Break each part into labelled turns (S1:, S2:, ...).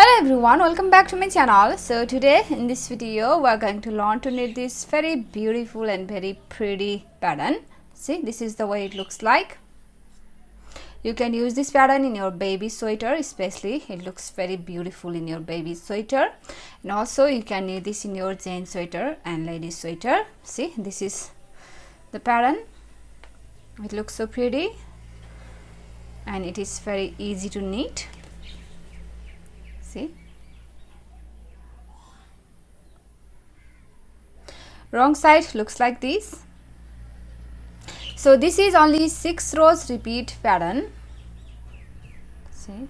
S1: Hello everyone, welcome back to my channel. So today in this video we are going to learn to knit this very beautiful and very pretty pattern. See, this is the way it looks like. You can use this pattern in your baby sweater, especially it looks very beautiful in your baby sweater, and also you can knit this in your jean sweater and lady sweater. See, this is the pattern. It looks so pretty and it is very easy to knit. See, wrong side looks like this. So this is only 6 rows repeat pattern. See,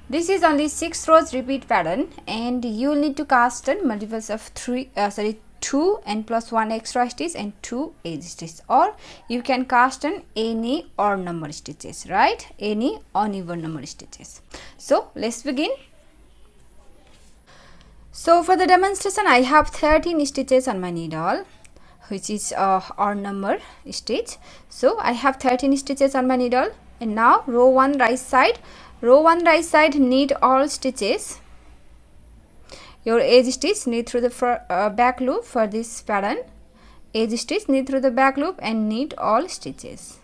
S1: this is only 6 rows repeat pattern, and you will need to cast on multiples of 2 and plus 1 extra stitch and 2 edge stitch, or you can cast on any odd number stitches, right? Any uneven number stitches. So let's begin. So for the demonstration I have 13 stitches on my needle, which is odd number stitch. So I have 13 stitches on my needle, and now row 1 right side, knit all stitches. Your edge stitch, knit through the back loop for this pattern. Edge stitch, knit through the back loop and knit all stitches.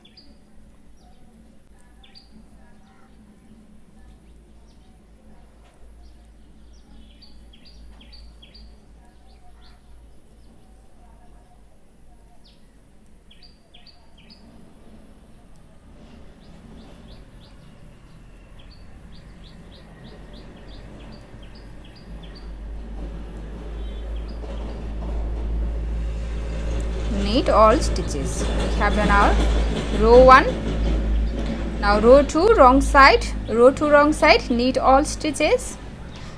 S1: Knit all stitches. We have done our row 1. Now row 2 wrong side, knit all stitches.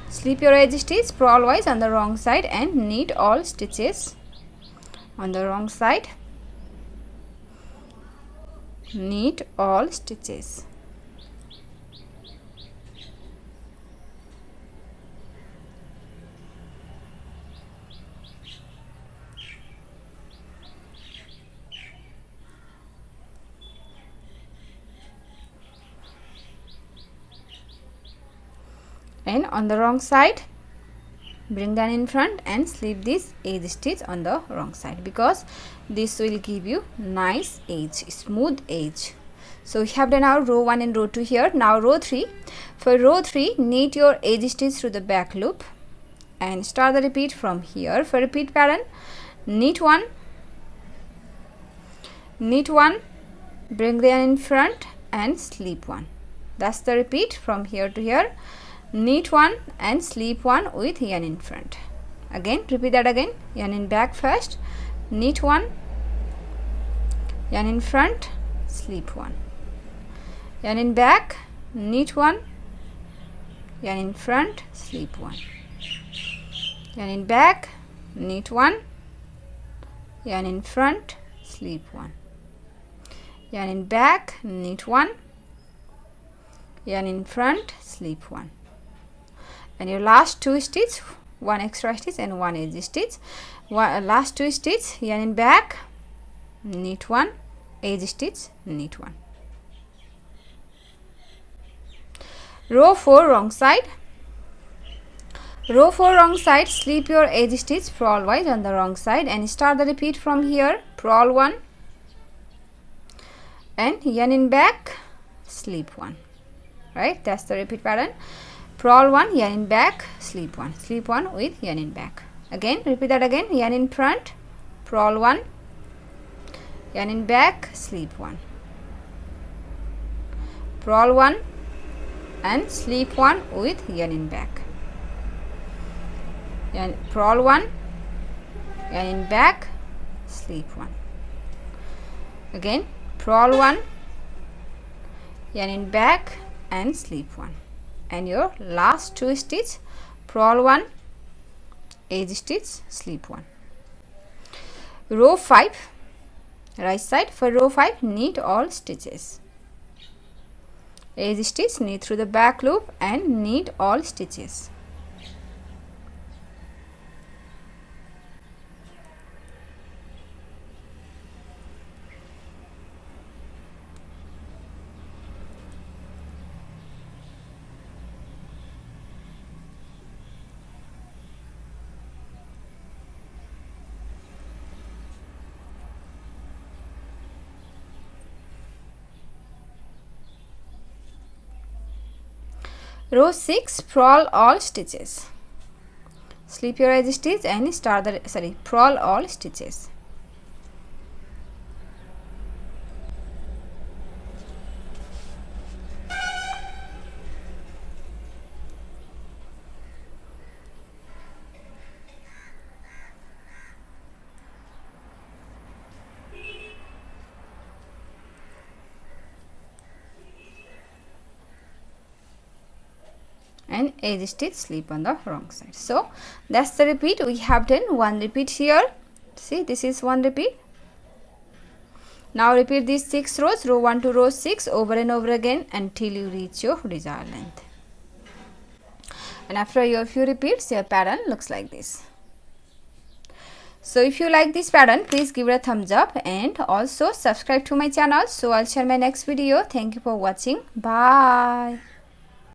S1: Slip your edge stitch purlwise on the wrong side and knit all stitches on the wrong side. Knit all stitches. And on the wrong side, bring that in front and slip this edge stitch on the wrong side, because this will give you nice edge, smooth edge. So we have done our row 1 and row 2 here. Now row 3. For row 3, knit your edge stitch through the back loop and start the repeat from here. For repeat pattern, knit 1, bring them in front and slip 1. That's the repeat from here to here. Knit 1 and slip 1 with yarn in front. Again, repeat that again. Yarn in back first, knit 1, yarn in front, slip 1. Yarn in back, knit 1, yarn in front, slip 1. Yarn in back, knit 1, yarn in front, slip 1. Yarn in back, knit 1, yarn in front, slip 1. And your last 2 stitch, 1 extra stitch and 1 edge stitch. Last 2 stitch, yarn in back, knit 1, edge stitch, knit 1. Row 4 wrong side. Row 4 wrong side, slip your edge stitch purlwise on the wrong side and start the repeat from here. Purl 1 and yarn in back, slip 1. Right, that's the repeat pattern. Purl 1, yarn in back, slip 1. Slip 1 with yarn in back. Again, repeat that again. Yarn in front, purl 1, yarn in back, slip 1. Purl 1 and slip 1 with yarn in back. Purl 1, yarn in back, slip 1. Again, purl 1, yarn in back and slip 1. And your last 2 stitch, purl 1, edge stitch, slip 1. Row 5 right side. For row 5, knit all stitches. Edge stitch, knit through the back loop and knit all stitches. Row 6, purl all stitches. Slip your edge stitch and start the purl all stitches. And edge stitch, slip on the wrong side. So that's the repeat. We have done one repeat here. See, this is one repeat. Now repeat these 6 rows, row 1 to row 6, over and over again until you reach your desired length. And after your few repeats, your pattern looks like this. So if you like this pattern, please give it a thumbs up and also subscribe to my channel. So I'll share my next video. Thank you for watching. Bye.